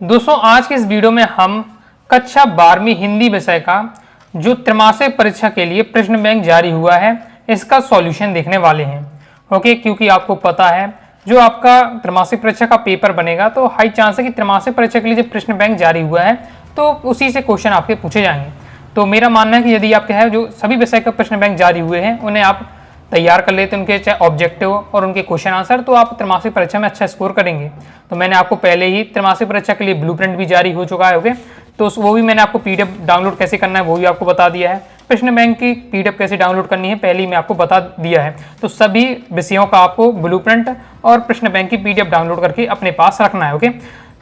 दोस्तों आज के इस वीडियो में हम कक्षा 12वीं हिंदी विषय का जो त्रैमासिक परीक्षा के लिए प्रश्न बैंक जारी हुआ है इसका सॉल्यूशन देखने वाले हैं। ओके, क्योंकि आपको पता है जो आपका त्रैमासिक परीक्षा का पेपर बनेगा तो हाई चांस है कि त्रैमासिक परीक्षा के लिए जो प्रश्न बैंक जारी हुआ है तो उसी से क्वेश्चन आपके पूछे जाएंगे। तो मेरा मानना है कि यदि आपके है जो सभी विषय का प्रश्न बैंक जारी हुए हैं उन्हें आप तैयार कर लेते हैं, उनके चाहे ऑब्जेक्टिव और उनके क्वेश्चन आंसर, तो आप त्रैमासिक परीक्षा में अच्छा स्कोर करेंगे। तो मैंने आपको पहले ही त्रैमासिक परीक्षा के लिए ब्लूप्रिंट भी जारी हो चुका है। ओके, तो वो भी मैंने आपको पीडीएफ डाउनलोड कैसे करना है वो भी आपको बता दिया है। प्रश्न बैंक की पीडीएफ कैसे डाउनलोड करनी है पहले ही मैं आपको बता दिया है। तो सभी विषयों का आपको ब्लूप्रिंट और प्रश्न बैंक की पीडीएफ डाउनलोड करके अपने पास रखना है। ओके,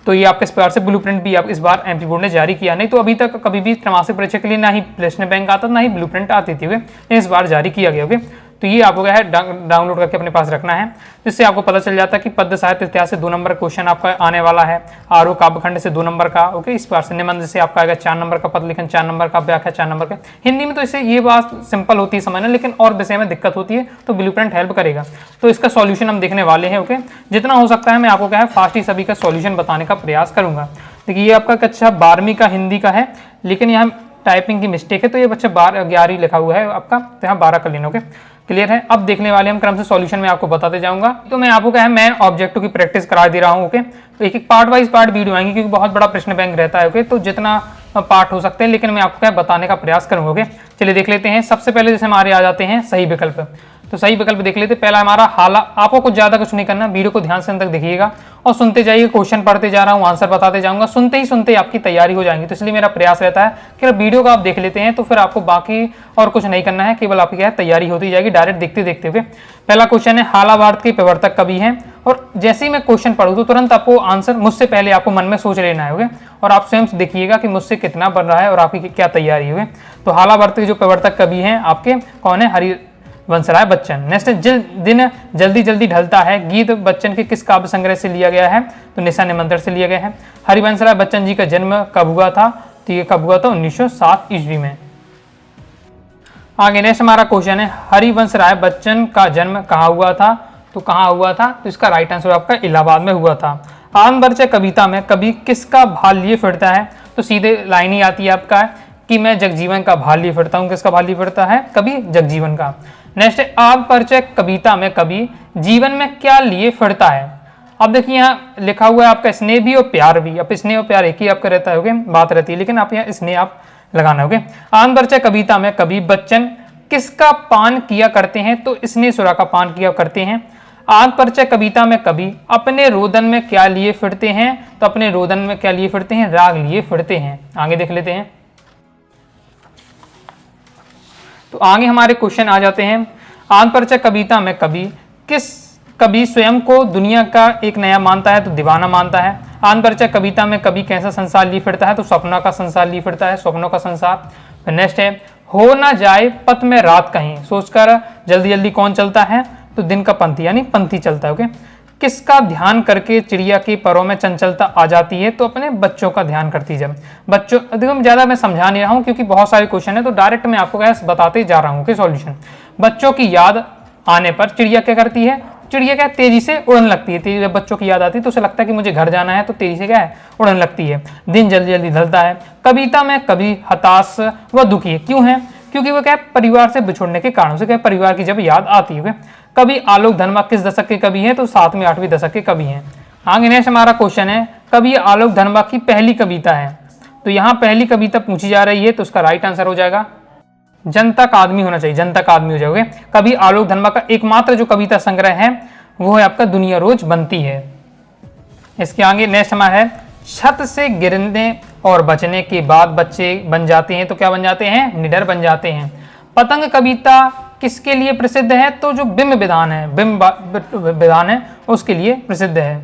तो ये आपके इस प्रकार से ब्लूप्रिंट भी आप इस बार एमपी बोर्ड ने जारी किया, नहीं तो अभी तक कभी भी त्रैमासिक परीक्षा के लिए ना ही प्रश्न बैंक आता ना ही ब्लूप्रिंट आती थी। ओके, इस बार जारी किया गया। ओके, तो ये आपको क्या है डाउनलोड करके अपने पास रखना है, जिससे आपको पता चल जाता है कि पद्य साहित्य इतिहास से 2 नंबर क्वेश्चन आपका आने वाला है, आरो काव्यखंड से 2 नंबर का। ओके, इस बार से निबंध से आपका आएगा 4 नंबर का, पद लेखन 4 नंबर का, व्याख्या 4 नंबर का। हिंदी में तो इससे ये बात सिंपल होती है समझना, लेकिन और विषय में दिक्कत होती है तो ब्लूप्रिंट हेल्प करेगा। तो इसका सॉल्यूशन हम देखने वाले हैं। ओके, जितना हो सकता है मैं आपको क्या है फास्ट ही सभी का सॉल्यूशन बताने का प्रयास करूंगा। देखिए ये आपका कक्षा 12वीं का हिंदी का है, लेकिन यहाँ टाइपिंग की मिस्टेक है तो ये बच्चा 11 लिखा हुआ है आपका, तो यहाँ 12 कर लेना। ओके, क्लियर है। अब देखने वाले हम क्रम से सॉल्यूशन में आपको बताते जाऊंगा। तो मैं आपको क्या है मैं ऑब्जेक्टिव की प्रैक्टिस करा दे रहा हूँ। ओके, तो एक एक पार्ट वाइज पार्ट वीडियो आएंगे क्योंकि बहुत बड़ा प्रश्न बैंक रहता है। ओके, तो जितना पार्ट हो सकते हैं लेकिन मैं आपको क्या बताने का प्रयास करूंगा। ओके, चलिए देख लेते हैं। सबसे पहले जैसे हमारे आ जाते हैं सही विकल्प, तो सही विकल्प देख लेते हैं। पहला हमारा हाला, आपको कुछ ज्यादा कुछ नहीं करना, वीडियो को ध्यान से अंत तक देखिएगा और सुनते जाइए। क्वेश्चन पढ़ते जा रहा हूँ, आंसर बताते जाऊंगा, सुनते ही आपकी तैयारी हो जाएंगी। तो इसलिए मेरा प्रयास रहता है कि अगर वीडियो को आप देख लेते हैं तो फिर आपको बाकी और कुछ नहीं करना है, केवल आपकी क्या है तैयारी होती जाएगी डायरेक्ट देखते देखते हुए। पहला क्वेश्चन है हाला भारत के प्रवर्तक कवि हैं, और जैसे ही मैं क्वेश्चन पढ़ूँ तो तुरंत आपको आंसर मुझसे पहले आपको मन में सोच लेना है। और आप स्वयं देखिएगा कि मुझसे कितना बन रहा है और आपकी क्या तैयारी हुई। तो हाला भारत के जो प्रवर्तक कवि हैं आपके कौन है? हरिवंशराय बच्चन। नेक्स्ट, दिन जल्दी जल्दी ढलता है, गीत बच्चन के किस काव्य संग्रह से लिया गया है? तो निशा निमंत्रण से लिया गया है। हरिवंशराय बच्चन जी का जन्म कब हुआ था? तो ये कब हुआ था? 1907 ईस्वी में। आगे नेक्स्ट हमारा क्वेश्चन है हरिवंशराय बच्चन का जन्म कहाँ हुआ था? तो कहाँ हुआ था? तो इसका राइट आंसर आपका इलाहाबाद में हुआ था। आनंद परिचय कविता में कवि किसका भाल लिए फिरता है? तो सीधे लाइन ही आती है आपका कि मैं जगजीवन का भाल लिए फिरता हूँ। किसका भाल लिए फिरता है? कवि जगजीवन का। नेक्स्ट, आनंद परिचय कविता में कवि जीवन में क्या लिए फिरता है? अब देखिए यहाँ लिखा हुआ है आपका स्नेह भी और प्यार भी। अब स्नेह और प्यार एक ही आपका रहता है, बात रहती है, लेकिन आप यहाँ स्नेह आप लगाना है। आनंद परिचय कविता में कवि बच्चन किसका पान किया करते हैं? तो स्नेह सुरा का पान किया करते हैं। आनंद परिचय कविता में कवि अपने रोदन में क्या लिए फिरते हैं? तो अपने रोदन में क्या लिए फिरते हैं? राग लिए फिरते हैं। आगे देख लेते हैं। तो आगे हमारे क्वेश्चन आ जाते हैं। आनंद परिचय कविता में कवि स्वयं को दुनिया का एक नया मानता है? तो दीवाना मानता है। आनंद परिचय कविता में कवि कैसा संसार लिए फिरता है? तो सपनों का संसार लिए फिरता है, स्वप्नों का संसार। फिर नेक्स्ट है हो ना जाए पथ में रात कहीं, सोचकर जल्दी जल्दी कौन चलता है? तो दिन का पंथी यानी पंथी चलता है। ओके, किसका ध्यान करके चिड़िया के परों में चंचलता आ जाती है? तो अपने बच्चों का ध्यान करती जब बच्चों। देखो ज्यादा मैं समझा नहीं रहा हूँ क्योंकि बहुत सारे क्वेश्चन है, तो डायरेक्ट मैं आपको कैसे बताते जा रहा हूँ कि सॉल्यूशन। बच्चों की याद आने पर चिड़िया क्या करती है? चिड़िया क्या तेजी से उड़न लगती है। तेजी जब बच्चों की याद आती है तो उसे लगता है कि मुझे घर जाना है, तो तेजी से क्या है उड़न लगती है। दिन जल्दी जल्दी ढलता है। कविता में कवि हताश व दुखी है, क्यों है? क्योंकि वो क्या परिवार से बिछुड़ने के कारण से क्या परिवार की जब याद आती है। कवि आलोक धर्मा किस दशक के कवि हैं? तो 7वीं 8वीं दशक के कवि हैं। आगे नेक्स्ट हमारा क्वेश्चन है कवि आलोक धर्मा की पहली कविता है। तो यहाँ पहली कविता पूछी जा रही है, तो उसका राइट आंसर हो जाएगा जनता का आदमी होना चाहिए, जनता का आदमी हो जाओगे। कवि आलोक धर्मा का एकमात्र जो कविता संग्रह है वो है आपका दुनिया रोज बनती है। इसके आगे नेक्स्ट हमारा है छत से गिरने और बचने के बाद बच्चे बन जाते हैं, तो क्या बन जाते हैं? निडर बन जाते हैं। पतंग कविता किसके लिए प्रसिद्ध है? तो जो बिंब विधान है, बिंब विधान है उसके लिए प्रसिद्ध है।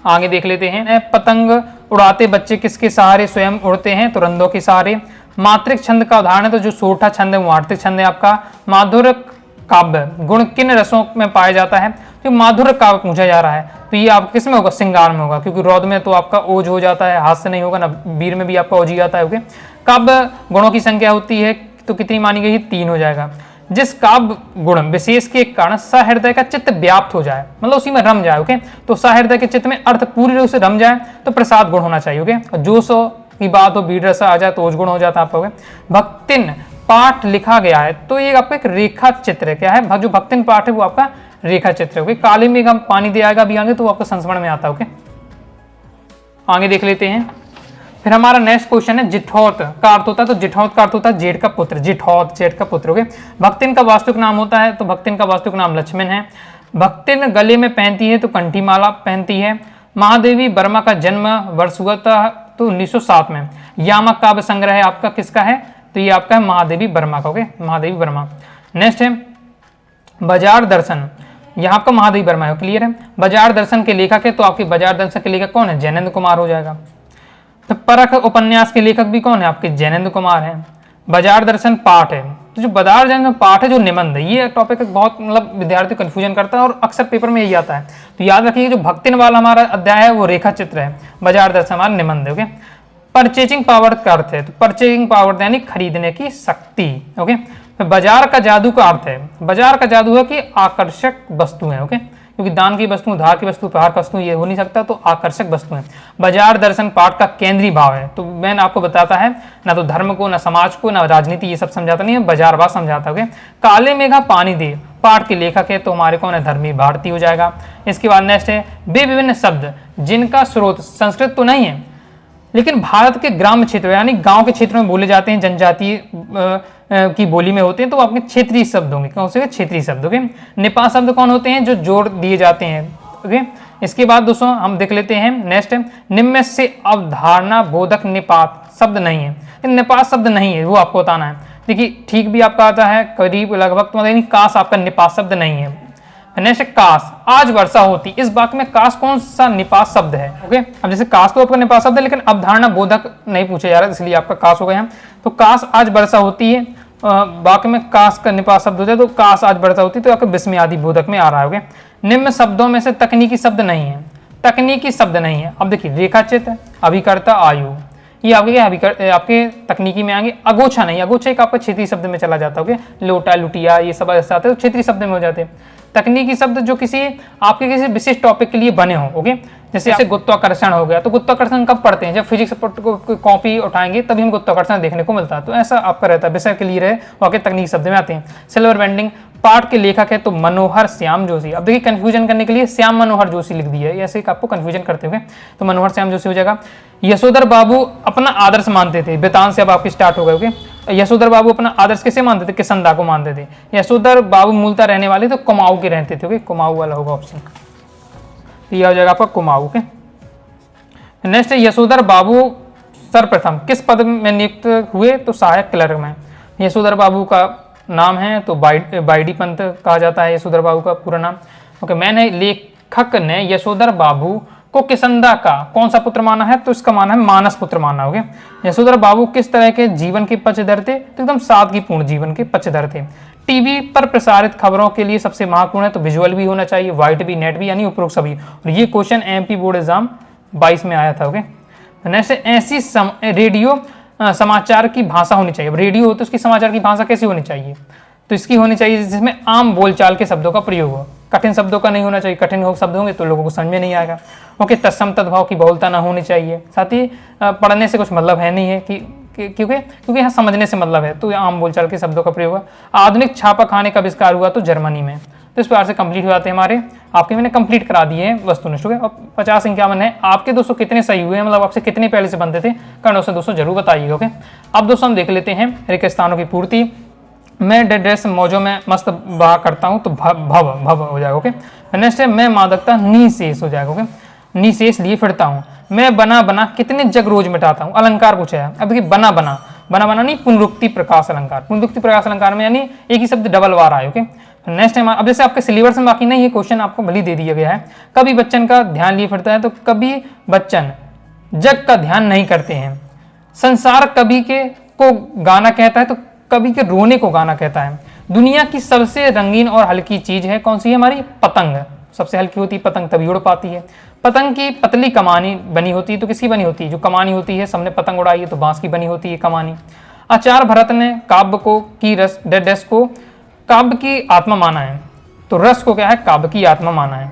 आगे देख लेते हैं पतंग उड़ाते बच्चे किसके सहारे स्वयं उड़ते हैं? तो रंधों के सहारे। मात्रिक छंद का उदाहरण है, तो जो सोठा छंद है वो मात्रिक छंद है आपका। माधुर काव्य गुण किन रसों में पाया जाता है? जो माधुर काव्य पूछा जा रहा है, तो ये आप किस में होगा? श्रृंगार में होगा, क्योंकि रौद में तो आपका ओज हो जाता है, हास्य नहीं होगा ना, वीर में भी आपका ओज ही आता है। काव्य गुणों की संख्या होती है तो कितनी मानी गई? 3 हो जाएगा। जिस काव्य गुण विशेष के कारण सहृदय का चित्त व्याप्त हो जाए, मतलब उसी में रम जाए। ओके, तो सहृदय के चित्त में अर्थ पूरी रूप से रम जाए तो प्रसाद गुण होना चाहिए। ओके, जोश की बात हो, बीड़ रसा आ जाए तो ओज गुण हो जाता है आपका। भक्तिन पाठ लिखा गया है तो ये आपका एक रेखा चित्र है। क्या है? जो भक्तिन पाठ है वो आपका रेखा चित्र है। काले मेघ हम पानी दे आएगा भी आगे तो वो आपका संस्मरण में आता है। ओके, आगे देख लेते हैं। फिर हमारा नेक्स्ट क्वेश्चन है जिठौत का अर्थ होता है, तो जिठौत का अर्थ होता है जेठ का पुत्र, जिठौत जेठ का पुत्र। ओके, भक्तिन का वास्तविक नाम होता है, तो भक्तिन का वास्तविक नाम लक्ष्मण है। भक्तिन गले में पहनती है तो कंठी माला पहनती है। महादेवी वर्मा का जन्म वर्ष हुआ था तो 1907 में। यामक काव्य संग्रह है आपका किसका है? तो ये आपका है महादेवी वर्मा का। ओके, महादेवी वर्मा। नेक्स्ट है बाजार दर्शन, यहाँ आपका महादेवी वर्मा है, क्लियर है। बाजार दर्शन के लेखक है, तो आपके बाजार दर्शन के लेखक कौन है? जैनेन्द्र कुमार हो जाएगा। तो परख उपन्यास के लेखक भी कौन है? आपके जैनेन्द्र कुमार है। बाजार दर्शन पाठ है, तो जो बाजार दर्शन पाठ है जो निबंध है, ये टॉपिक बहुत मतलब विद्यार्थी कंफ्यूजन करता है और अक्सर पेपर में यही आता है। तो याद रखिए जो भक्तिन वाला हमारा अध्याय है वो रेखा चित्र है, बाजार दर्शन हमारा निबंध है। ओके, परचेजिंग पावर का अर्थ है, तो परचेजिंग पावर यानी खरीदने की शक्ति। ओके, तो बाजार का जादू का अर्थ है, बाजार का जादू है कि आकर्षक वस्तु है। ओके, क्योंकि दान की वस्तु, उधार की वस्तु, उपहार की वस्तु ये हो नहीं सकता, तो आकर्षक वस्तु है। बाजार दर्शन पाठ का केंद्रीय भाव है, तो मैंने आपको बताता है ना तो धर्म को, ना समाज को, ना राजनीति, ये सब समझाता नहीं है, बाजारवाद समझाता है। काले मेघा पानी दे पाठ के लेखक है, तो हमारे कौन है? धर्मी भारती हो जाएगा। इसके बाद नेक्स्ट है वे विभिन्न शब्द जिनका स्रोत संस्कृत तो नहीं है लेकिन भारत के ग्राम्य क्षेत्र यानी गांव के क्षेत्र में बोले जाते हैं, जनजातीय की बोली में होते हैं, तो आपके क्षेत्रीय शब्द होंगे। कौन से? क्षेत्रीय शब्द। ओके, निपात शब्द कौन होते हैं? जो जोड़ दिए जाते हैं। ओके, इसके बाद दोस्तों हम देख लेते हैं नेक्स्ट है निम्न से अवधारणा बोधक निपात शब्द नहीं है, निपात शब्द नहीं है, वो आपको बताना है। देखिए ठीक भी आपका आता है करीब लगभग, तो मतलब काश आपका निपात शब्द नहीं है। नेक्स्ट काश, आज वर्षा होती, इस वाक्य में काश कौन सा निपात शब्द है? ओके, अब जैसे काश तो आपका निपात शब्द है लेकिन अवधारणा बोधक नहीं पूछा जा रहा है, इसलिए आपका काश हो गया। तो काश आज वर्षा होती है, वाक्य में काश का निपात शब्द होता है, तो काश आज वर्षा होती, तो आपका विस्मय आदि बोधक में आ रहा है। ओके, निम्न शब्दों में से तकनीकी शब्द नहीं है, तकनीकी शब्द नहीं है। अब देखिए रेखा चित्र, अभिकर्ता, आयु, ये आपके आपके तकनीकी में आएंगे। अगोछा नहीं, अगोछा एक आपका क्षेत्रीय शब्द में चला जाता है। ओके, लोटा, लुटिया, ये सब ऐसे आते हैं तो क्षेत्रीय शब्द में हो जाते हैं। तकनीकी शब्द जो किसी आपके किसी विशिष्ट टॉपिक के लिए बने हो। ओके, जैसे गुरुत्वाकर्षण हो गया, तो गुरुत्वाकर्षण कब पढ़ते हैं? जब फिजिक्स कॉपी उठाएंगे तभी हम गुरुत्वाकर्षण देखने को मिलता है। तो ऐसा आपका रहता है, विषय के लिए रहे वाकई तकनीकी शब्द में आते हैं। सिल्वर बेंडिंग पाठ के लेखक है तो मनोहर श्याम जोशी। अब देखिए कंफ्यूजन करने के लिए श्याम मनोहर जोशी लिख दिया है, ऐसे आपको कंफ्यूजन करते हुए, तो मनोहर श्याम जोशी हो जाएगा। यशोधर बाबू अपना आदर्श मानते थे, बेतान से अब आपकी स्टार्ट हो गए। ओके, यशोधर बाबू अपना आदर्श किसे मानते थे? किसंदा को मानते थे। यशोधर बाबू मूलतः रहने वाले तो कुमाऊं के रहते थे। ओके, कुमाऊं वाला होगा ऑप्शन, ये हो जाएगा आपका कुमाऊं। ओके, नेक्स्ट है यशोधर बाबू सर्वप्रथम किस पद में नियुक्त हुए? तो सहायक क्लर्क में। यशोधर बाबू का नाम है तो बाईडी पंत कहा जाता है यशोधर बाबू का पूरा नाम। ओके, मैंने लेखक ने यशोधर बाबू को किसंदा का कौन सा पुत्र माना है? तो इसका माना है मानस पुत्र माना। हो गया। यशोधर बाबू किस तरह के जीवन के पक्षधर थे? तो एकदम सादगीपूर्ण जीवन के पक्षधर थे। टीवी पर प्रसारित खबरों के लिए सबसे महत्वपूर्ण है तो विजुअल भी होना चाहिए, व्हाइट भी, नेट भी, यानी उपरोक्त सभी। और ये क्वेश्चन एमपी बोर्ड एग्जाम 22 में आया था। ओके, नेक्स्ट ऐसी रेडियो समाचार की भाषा होनी चाहिए। रेडियो हो तो उसकी समाचार की भाषा कैसी होनी चाहिए? तो इसकी होनी चाहिए जिसमें आम बोलचाल के शब्दों का प्रयोग हो, कठिन शब्दों का नहीं होना चाहिए। कठिन शब्द होंगे तो लोगों को समझ में नहीं आएगा। ओके, तत्सम तद्भाव की बहुलता ना होनी चाहिए। साथ ही पढ़ने से कुछ मतलब है नहीं है कि क्योंकि यहाँ समझने से मतलब है, तो आम बोलचाल के शब्दों का प्रयोग है। आधुनिक छापा खाने का आविष्कार हुआ तो जर्मनी में। तो इस प्रकार से कंप्लीट हो जाते हैं हमारे, आपके मैंने कंप्लीट करा दिए हैं वस्तुनिष्ठ। ओके, अब 50-51 है। आपके दोस्तों कितने सही हुए हैं, मतलब आपसे कितने पहले से बनते थे, कारण उससे दोस्तों जरूर बताइए। ओके, अब दोस्तों हम देख लेते हैं रिक्त स्थानों की पूर्ति। मैं ड्रेस मौजों में मस्त बहा करता हूँ तो भव हो जाएगा। ओके, नेक्स्ट है मैं मादकता निशेष हो जाएगा। ओके, निशेष लिए फिरता हूँ। मैं बना कितने जग रोज मिटाता हूँ। अलंकार पूछा है। अब देखिए बना नहीं, पुनरुक्ति प्रकाश अलंकार। पुनरुक्ति प्रकाश अलंकार में यानी एक ही शब्द डबल बार आए। ओके, नेक्स्ट है अब जैसे आपके सिलेबस में बाकी नहीं, ये क्वेश्चन आपको भली दे दिया गया है। कभी बच्चन का ध्यान लिए फिरता है तो कभी बच्चन जग का ध्यान नहीं करते हैं। संसार कभी के को गाना कहता है तो कभी के रोने को गाना कहता है। दुनिया की सबसे रंगीन और हल्की चीज है कौन सी है? हमारी पतंग। सबसे हल्की होती है पतंग, तभी उड़ पाती है। पतंग की पतली कमानी बनी होती है तो किसकी बनी होती है? जो कमानी होती है, सबने पतंग उड़ाई है तो बांस की बनी होती है कमानी। आचार्य भरत ने काव्य को की रस को काव्य की आत्मा माना है, तो रस को क्या है, काव्य की आत्मा माना है।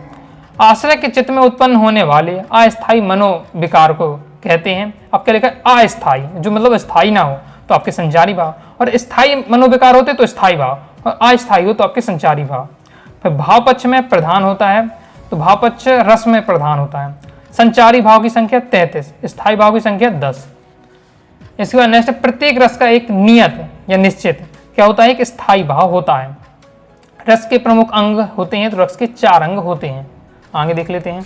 आश्रय के चित्त में उत्पन्न होने वाले अस्थायी मनोविकार को कहते हैं। अब क्या लिखा है, अस्थायी, जो मतलब स्थायी ना हो तो आपके संचारी भाव, और स्थायी मनोविकार होते तो स्थायी भाव, और अस्थायी हो तो आपके संचारी भाव। फिर भाव पक्ष में प्रधान होता है, तो भाव पक्ष रस में प्रधान होता है। संचारी भाव की संख्या 33, स्थायी भाव की संख्या 10। इसके बाद नेक्स्ट, प्रत्येक रस का एक नियत या निश्चित क्या होता है, एक स्थायी भाव होता है। रस के प्रमुख अंग होते हैं, तो रस के 4 अंग होते हैं। आगे देख लेते हैं।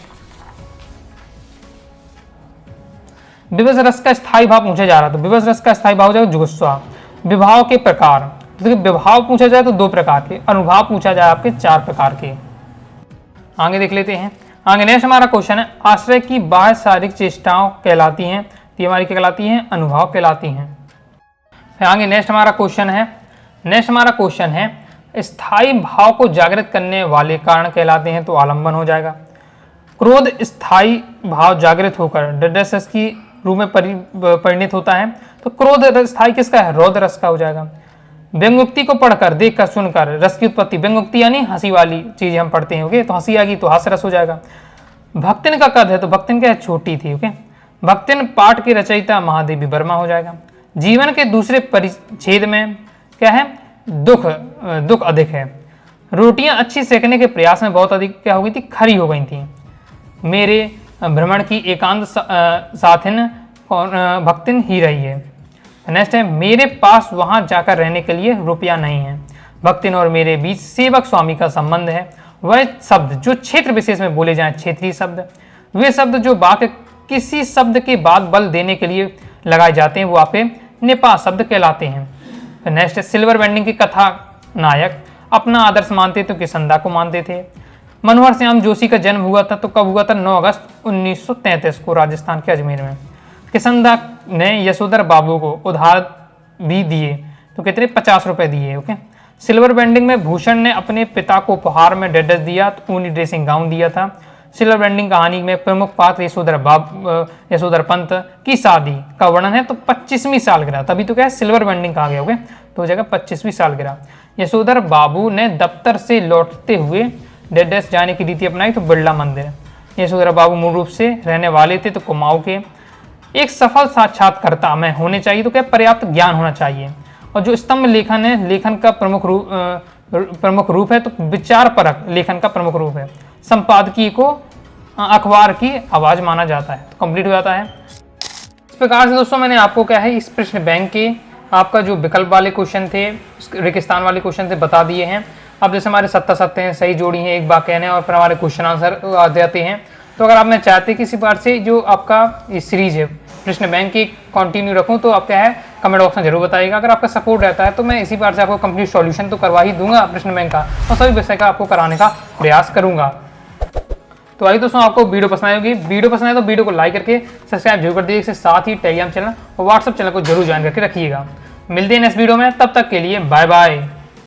विवश रस का स्थायी भाव पूछा जा रहा है, तो विवश रस का स्थायी भाव हो जाएगा जुगुस्सा। विभाव के प्रकार, तो विभाव पूछा जाए तो 2 प्रकार के, अनुभाव पूछा जाए आपके 4 प्रकार के। आगे देख लेते हैं। आगे नेक्स्ट हमारा क्वेश्चन है, आश्रय की बाह्य शारीरिक चेष्टाओं कहलाती हैं, तो हमारी क्या कहलाती हैं, अनुभाव कहलाती हैं। फिर आगे नेक्स्ट हमारा क्वेश्चन है, स्थायी भाव को जागृत करने वाले कारण कहलाते हैं, तो आलंबन हो जाएगा। क्रोध स्थायी भाव जागृत होकर डडस रस की रूप में परिणित होता है, तो क्रोध स्थायी किसका है, रौद्र रस का हो जाएगा। व्यंग्योक्ति को पढ़कर, देखकर, सुनकर रस की उत्पत्ति, व्यंग्योक्ति यानी हंसी वाली चीज हम पढ़ते हैं, ओके, तो हंसी आ गई तो हास्य रस हो जाएगा। भक्तिन का कद है, तो भक्तिन क्या है, छोटी थी, ओके। भक्तिन पाठ की रचयिता महादेवी वर्मा हो जाएगा। जीवन के दूसरे परिच्छेद में क्या है, दुख अधिक है। रोटियां अच्छी सेकने के प्रयास में बहुत अधिक क्या हो गई थी, खरी हो गई थी। मेरे भ्रमण की एकांत साथिन भक्तिन ही रही है। नेक्स्ट है, मेरे पास वहां जाकर रहने के लिए रुपया नहीं है। भक्तिन और मेरे बीच सेवक स्वामी का संबंध है। वह शब्द जो क्षेत्र विशेष में बोले जाएं, क्षेत्रीय शब्द, वे शब्द जो वाक्य किसी शब्द के बाद बल देने के लिए लगाए जाते हैं, वो आपके निपात शब्द कहलाते हैं। नेक्स्ट है, सिल्वर बेंडिंग के कथा नायक अपना आदर्श मानते तो किसंदा को मानते थे। मनोहर श्याम जोशी का जन्म हुआ था, तो कब हुआ था, 9 अगस्त 1933 को राजस्थान के अजमेर में। किसंदा ने यशोधर बाबू को उधार भी दिए, तो कितने, 50 रुपए दिए, ओके। सिल्वर बेंडिंग में भूषण ने अपने पिता को उपहार में डेडस दिया, तो ऊनी ड्रेसिंग गाउन दिया था। सिल्वर बेंडिंग कहानी में प्रमुख पात्र यशोधर पंत की शादी का वर्णन है, तो 25वीं सालगिरह, तभी तो क्या है, सिल्वर बेंडिंग कहा गया, ओके, तो हो जाएगा 25वीं सालगिरह। यशोधर बाबू ने दफ्तर से लौटते हुए डेडस जाने की रीति अपनाई, तो बिरला मंदिर। यशोधर बाबू मूल रूप से रहने वाले थे तो कुमाऊं के। एक सफल साक्षात्कारता में होने चाहिए, तो क्या पर्याप्त ज्ञान होना चाहिए। और जो स्तंभ लेखन है, लेखन का प्रमुख रूप है, तो विचार परक लेखन का प्रमुख रूप है। संपादकीय को अखबार की आवाज माना जाता है, तो कंप्लीट हो जाता है। इस प्रकार से दोस्तों मैंने आपको क्या है, इस प्रश्न बैंक के आपका जो विकल्प वाले क्वेश्चन थे, रेगिस्तान वाले क्वेश्चन थे, बता दिए हैं। अब जैसे हमारे 7 हैं, सही जोड़ी हैं, एक वाक्य है, और फिर हमारे क्वेश्चन आंसर आ जाते हैं। तो अगर आप मैं चाहते कि इसी बार से जो आपका ये सीरीज है प्रश्न बैंक की कंटिन्यू रखूं, तो आप क्या है, कमेंट बॉक्स में जरूर बताइएगा। अगर आपका सपोर्ट रहता है तो मैं इसी बार से आपको कंप्लीट सॉल्यूशन तो करवा ही दूंगा प्रश्न बैंक का, और सभी विषय का आपको कराने का प्रयास करूंगा। तो आइए दोस्तों, आपको वीडियो पसंद आई होगी, वीडियो पसंद आए तो वीडियो को लाइक करके सब्सक्राइब जरूर कर दीजिए। इसके साथ ही टेलीग्राम चैनल और व्हाट्सएप चैनल को जरूर ज्वाइन करके रखिएगा। मिलते हैं नेक्स्ट वीडियो में, तब तक के लिए बाय बाय।